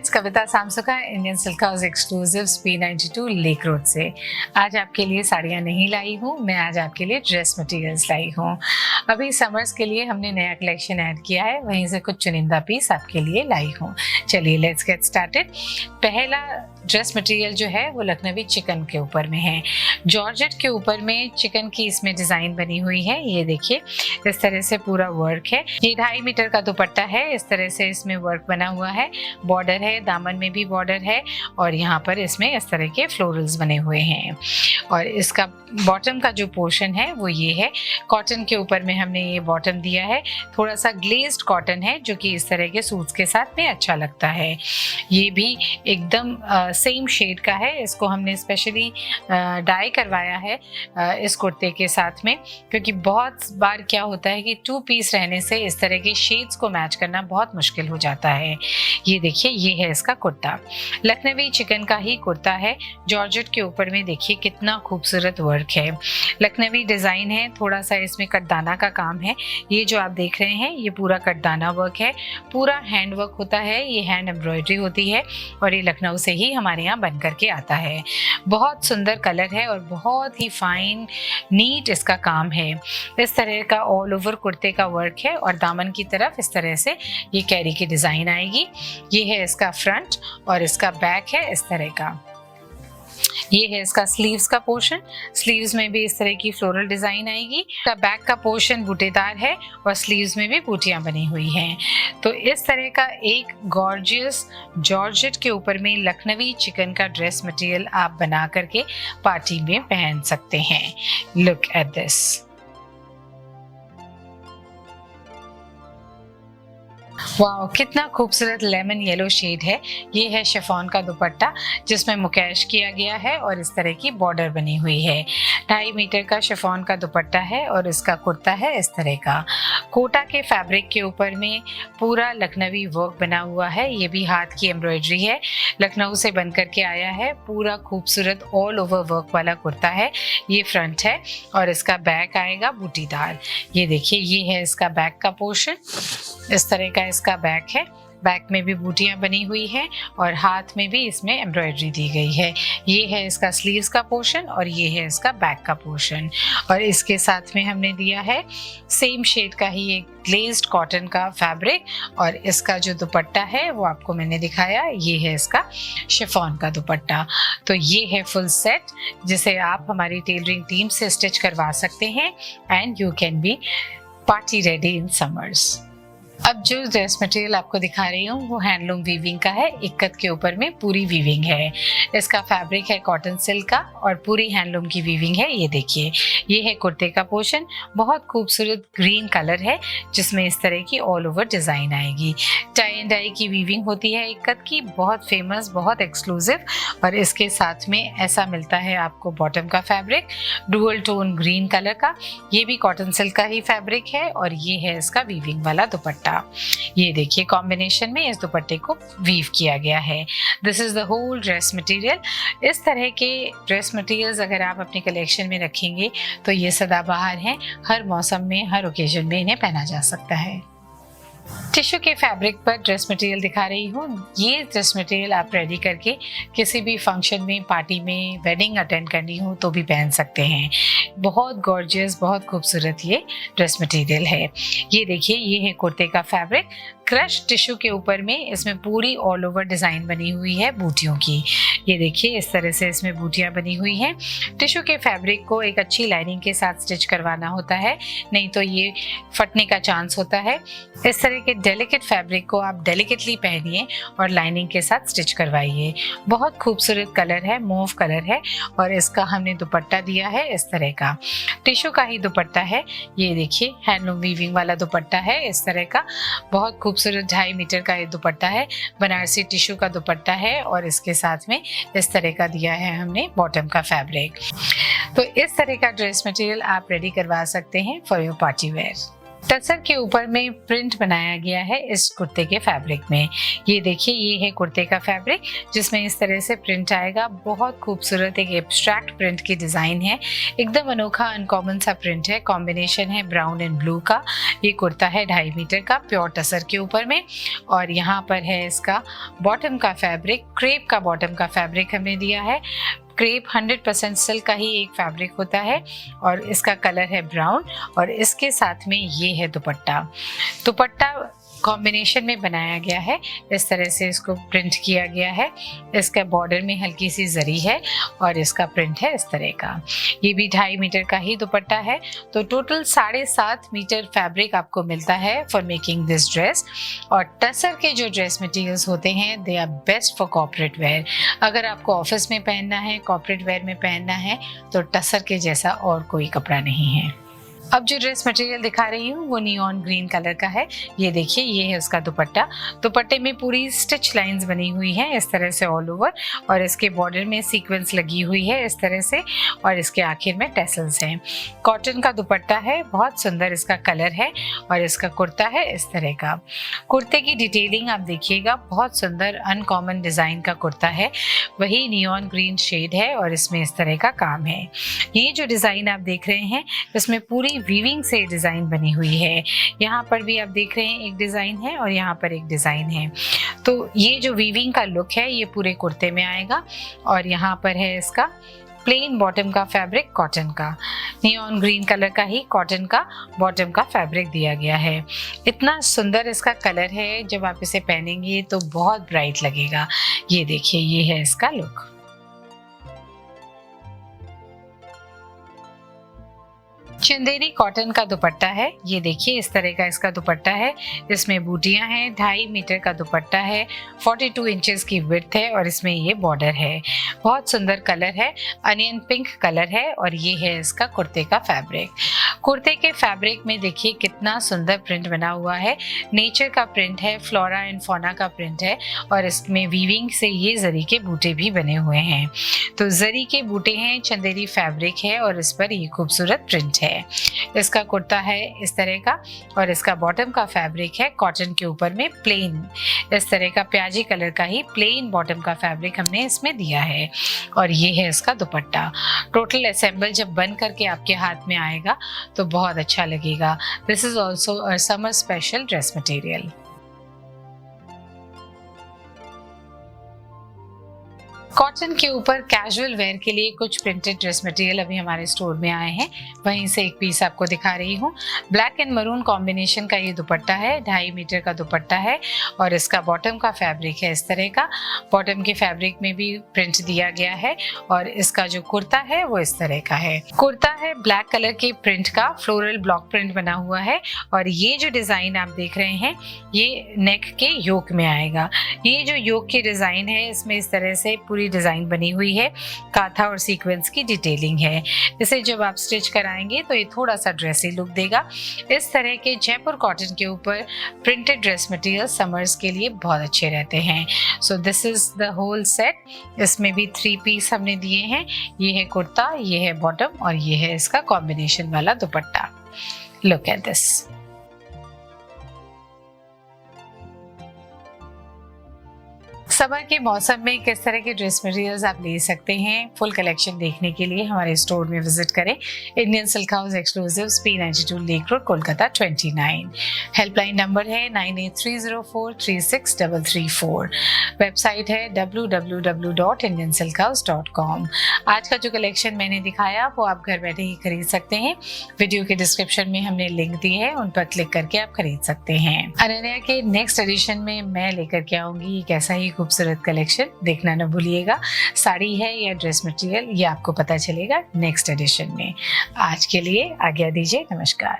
Friends, Kavita सामसुका Indian silk house exclusive P92 lake road से आज आपके लिए साड़ियाँ नहीं लाई हूँ। मैं आज आपके लिए ड्रेस मटेरियल्स लाई हूँ। अभी समर्स के लिए हमने नया कलेक्शन ऐड किया है, वहीं से कुछ चुनिंदा पीस आपके लिए लाई हूँ। चलिए लेट्स गेट स्टार्टेड। पहला ड्रेस मटेरियल जो है वो लखनवी चिकन के ऊपर में है। जॉर्जेट के ऊपर में चिकन की इसमें डिजाइन बनी हुई है। ये देखिए इस तरह से पूरा वर्क है। ये 2.5 मीटर का दुपट्टा है। इस तरह से इसमें वर्क बना हुआ है। बॉर्डर है, दामन में भी बॉर्डर है और यहाँ पर इसमें इस तरह के फ्लोरल्स बने हुए हैं। और इसका बॉटम का जो पोर्शन है वो ये है। कॉटन के ऊपर में हमने ये बॉटम दिया है। थोड़ा सा ग्लेज्ड कॉटन है जो कि इस तरह के सूट्स के साथ में अच्छा लगता है। ये भी एकदम सेम शेड का है। इसको हमने स्पेशली डाई करवाया है इस कुर्ते के साथ में, क्योंकि बहुत बार क्या होता है कि 2 पीस रहने से इस तरह के शेड्स को मैच करना बहुत मुश्किल हो जाता है। ये देखिए ये है इसका कुर्ता। लखनवी चिकन का ही कुर्ता है। जॉर्जेट के ऊपर में देखिए कितना खूबसूरत वर्क है। लखनवी डिज़ाइन है। थोड़ा सा इसमें कटदाना का काम है। ये जो आप देख रहे हैं ये पूरा कटदाना वर्क है। पूरा हैंड वर्क होता है। ये हैंड एम्ब्रॉयडरी होती है और ये लखनऊ से ही हमारे यहाँ बन करके आता है। बहुत सुंदर कलर है और बहुत ही फाइन नीट इसका काम है। इस तरह का ऑल ओवर कुर्ते का वर्क है और दामन की तरफ इस तरह से ये कैरी की डिज़ाइन आएगी। ये है इसका फ्रंट और इसका बैक है इस तरह का। ये है इसका स्लीव्स का पोर्शन। स्लीव्स में भी इस तरह की फ्लोरल डिजाइन आएगी। इसका बैक का पोर्शन बूटेदार है और स्लीव्स में भी बूटियां बनी हुई हैं। तो इस तरह का एक गॉर्जियस जॉर्जेट के ऊपर में लखनवी चिकन का ड्रेस मटेरियल आप बना करके पार्टी में पहन सकते हैं। Look at this. वाह, कितना खूबसूरत लेमन येलो शेड है। ये है शिफॉन का दुपट्टा जिसमें मुकेश किया गया है और इस तरह की बॉर्डर बनी हुई है। 2.5 मीटर का शिफॉन का दुपट्टा है और इसका कुर्ता है इस तरह का। कोटा के फैब्रिक के ऊपर में पूरा लखनवी वर्क बना हुआ है। ये भी हाथ की एम्ब्रॉयडरी है। लखनऊ से बन करके आया है। पूरा खूबसूरत ऑल ओवर वर्क वाला कुर्ता है। ये फ्रंट है और इसका बैक आएगा बूटीदार। ये देखिए ये है इसका बैक का पोर्शन। इस तरह का इसका बैक है। बैक में भी बूटियां बनी हुई हैं और हाथ में भी इसमें एम्ब्रॉयडरी दी गई है। ये है इसका स्लीव्स का पोर्शन और ये है इसका बैक का पोर्शन। और इसके साथ में हमने दिया है सेम शेड का ही एक ग्लेज्ड कॉटन का फैब्रिक और इसका जो दुपट्टा है वो आपको मैंने दिखाया। ये है इसका शिफॉन का दुपट्टा। तो ये है फुल सेट जिसे आप हमारी टेलरिंग टीम से स्टिच करवा सकते हैं and you can be party ready in summers. अब जो ड्रेस मटेरियल आपको दिखा रही हूँ वो हैंडलूम वीविंग का है। इक्कत के ऊपर में पूरी वीविंग है। इसका फैब्रिक है कॉटन सिल्क का और पूरी हैंडलूम की वीविंग है। ये देखिए ये है कुर्ते का पोर्शन। बहुत खूबसूरत ग्रीन कलर है जिसमें इस तरह की ऑल ओवर डिजाइन आएगी। टाई एंड डाई की वीविंग होती है इक्कत की, बहुत फेमस, बहुत एक्सक्लूसिव। और इसके साथ में ऐसा मिलता है आपको बॉटम का fabric dual tone green colour का। ये भी कॉटन सिल्क का ही फैब्रिक है और ये है इसका वीविंग वाला दुपट्टा। ये देखिए कॉम्बिनेशन में इस दुपट्टे को वीव किया गया है। This is the whole dress material. इस तरह के ड्रेस मटेरियल्स अगर आप अपनी कलेक्शन में रखेंगे तो ये सदाबहार हैं। हर मौसम में, हर ओकेजन में इन्हें पहना जा सकता है। टिश्यू के फैब्रिक पर ड्रेस मटेरियल दिखा रही हूँ। ये ड्रेस मटेरियल आप रेडी करके किसी भी फंक्शन में, पार्टी में, वेडिंग अटेंड करनी हो तो भी पहन सकते हैं। बहुत गॉर्जियस, बहुत खूबसूरत ये ड्रेस मटेरियल है। ये देखिए ये है कुर्ते का फैब्रिक। क्रश टिश्यू के ऊपर में इसमें पूरी ऑल ओवर डिज़ाइन बनी हुई है बूटियों की। ये देखिए इस तरह से इसमें बूटियाँ बनी हुई हैं। टिश्यू के फैब्रिक को एक अच्छी लाइनिंग के साथ स्टिच करवाना होता है, नहीं तो ये फटने का चांस होता है। इस तरह के डेलिकेट फैब्रिक को आप डेलिकेटली पहनिए और लाइनिंग के साथ स्टिच करवाइए। बहुत खूबसूरत कलर है, मूव कलर है और इसका हमने दुपट्टा दिया है इस तरह का। टिश्यू का ही दुपट्टा है। ये देखिए हैंडलूम वीविंग वाला दुपट्टा है इस तरह का। बहुत खूबसूरत 2.5 मीटर का ये दुपट्टा है। बनारसी टिश्यू का दुपट्टा है और इसके साथ में इस तरह का दिया है हमने बॉटम का फैब्रिक। तो इस तरह का ड्रेस मटेरियल आप रेडी करवा सकते हैं for your party wear. Tussar के ऊपर में प्रिंट बनाया गया है इस कुर्ते के फैब्रिक में। ये देखिए, ये है कुर्ते का फैब्रिक जिसमें इस तरह से प्रिंट आएगा। बहुत खूबसूरत एक एब्स्ट्रैक्ट प्रिंट की डिज़ाइन है, एकदम अनोखा अनकॉमन सा प्रिंट है। कॉम्बिनेशन है ब्राउन एंड ब्लू का। ये कुर्ता है 2.5 मीटर का प्योर टसर के ऊपर में। और यहाँ पर है इसका बॉटम का फैब्रिक, क्रेप का बॉटम का फैब्रिक हमने दिया है। क्रेप 100% सिल्क का ही एक फैब्रिक होता है और इसका कलर है ब्राउन। और इसके साथ में ये है दुपट्टा। दुपट्टा कॉम्बिनेशन में बनाया गया है, इस तरह से इसको प्रिंट किया गया है। इसका बॉर्डर में हल्की सी जरी है और इसका प्रिंट है इस तरह का। ये भी 2.5 मीटर का ही दुपट्टा है। तो टोटल 7.5 मीटर फैब्रिक आपको मिलता है फॉर मेकिंग दिस ड्रेस। और टसर के जो ड्रेस मटेरियल्स होते हैं they are best for corporate wear. अगर आपको ऑफिस में पहनना है, कॉर्पोरेट वेयर में पहनना है, तो टसर के जैसा और कोई कपड़ा नहीं है। अब जो ड्रेस मटेरियल दिखा रही हूँ वो नियॉन ग्रीन कलर का है। ये देखिए, ये है उसका दुपट्टा। दुपट्टे में पूरी स्टिच लाइंस बनी हुई हैं इस तरह से ऑल ओवर। और इसके बॉर्डर में सीक्वेंस लगी हुई है इस तरह से। और इसके आखिर में टेसल्स हैं। कॉटन का दुपट्टा है, बहुत सुंदर इसका कलर है। और इसका कुर्ता है इस तरह का। कुर्ते की डिटेलिंग आप देखिएगा, बहुत सुंदर अनकॉमन डिज़ाइन का कुर्ता है। वही नियॉन ग्रीन शेड है और इसमें इस तरह का काम है। ये जो डिज़ाइन आप देख रहे हैं इसमें पूरी वीविंग से डिज़ाइन बनी हुई है। यहाँ पर भी आप देख रहे हैं एक डिज़ाइन है और यहाँ पर एक डिज़ाइन है। तो ये जो वीविंग का लुक है ये पूरे कुर्ते में आएगा। और यहाँ पर है इसका प्लेन बॉटम का फैब्रिक कॉटन का। नियॉन ग्रीन कलर का ही कॉटन का बॉटम का फैब्रिक दिया गया है। इतना सुंदर इसका कलर है, जब आप इसे पहनेंगे तो बहुत ब्राइट लगेगा। ये देखिए, ये है इसका लुक। चंदेरी कॉटन का दुपट्टा है। ये देखिए, इस तरह का इसका दुपट्टा है। इसमें बूटियां हैं। 2.5 मीटर का दुपट्टा है। 42 इंचेस की विड्थ है और इसमें ये बॉर्डर है। बहुत सुंदर कलर है, अनियन पिंक कलर है। और ये है इसका कुर्ते का फैब्रिक। कुर्ते के फैब्रिक में देखिए कितना सुंदर प्रिंट बना हुआ है। नेचर का प्रिंट है, फ्लोरा एंड फौना का प्रिंट है। और इसमें वीविंग से ये जरी के बूटे भी बने हुए हैं। तो जरी के बूटे हैं, चंदेरी फैब्रिक है और इस पर ये खूबसूरत प्रिंट है। इसका कुर्ता है इस तरह का और इसका बॉटम का फैब्रिक है कॉटन के ऊपर में प्लेन, इस तरह का प्याजी कलर का ही प्लेन बॉटम का फैब्रिक हमने इसमें दिया है। और ये है इसका दुपट्टा। टोटल असेंबल जब बन करके आपके हाथ में आएगा तो बहुत अच्छा लगेगा। This is also a summer special dress material. Cotton के ऊपर कैजुअल वेयर के लिए कुछ प्रिंटेड ड्रेस मटेरियल अभी हमारे स्टोर में आए हैं, वहीं से एक पीस आपको दिखा रही हूँ। ब्लैक एंड मरून कॉम्बिनेशन का ये दुपट्टा है, 2.5 मीटर का दुपट्टा है और इसका बॉटम का फैब्रिक है इस तरह का। बॉटम के फैब्रिक में भी प्रिंट दिया गया है और इसका जो कुर्ता है वो इस तरह का है। कुर्ता है ब्लैक कलर के प्रिंट का, फ्लोरल ब्लॉक प्रिंट बना हुआ है। और ये जो डिजाइन आप देख रहे हैं ये नेक के योक में आएगा। ये जो योक की डिजाइन है इसमें इस तरह से पूरी डिजाइन बनी हुई है, काथा और सीक्वेंस की डिटेलिंग है। इसे जब आप स्टिच कराएंगे तो ये थोड़ा सा ड्रेसी लुक देगा। इस तरह के जयपुर कॉटन के ऊपर प्रिंटेड ड्रेस मटेरियल समर्स के लिए बहुत अच्छे रहते हैं। So this is the whole set. इसमें भी 3 पीस हमने दिए हैं। ये है कुर्ता, ये है बॉटम और ये है इसका कॉम्बिनेशन वाला दुपट्टा। Look at this. समर के मौसम में किस तरह के ड्रेस मटेरियल्स आप ले सकते हैं, फुल कलेक्शन देखने के लिए हमारे स्टोर में विजिट करें। Indian silk house exclusives, P92 lake road, Kolkata 29। Helpline number है 9830436334। वेबसाइट है www.indiansilkhouse.com। आज का जो कलेक्शन मैंने दिखाया वो आप घर बैठे ही खरीद सकते हैं। वीडियो के डिस्क्रिप्शन में हमने लिंक दी है, उन पर क्लिक करके आप खरीद सकते हैं। अनन्या के नेक्स्ट एडिशन में मैं लेकर के आऊंगी एक ऐसा ही खूबसूरत कलेक्शन, देखना न भूलिएगा। साड़ी है या ड्रेस मटेरियल ये आपको पता चलेगा नेक्स्ट एडिशन में। आज के लिए आज्ञा दीजिए, नमस्कार।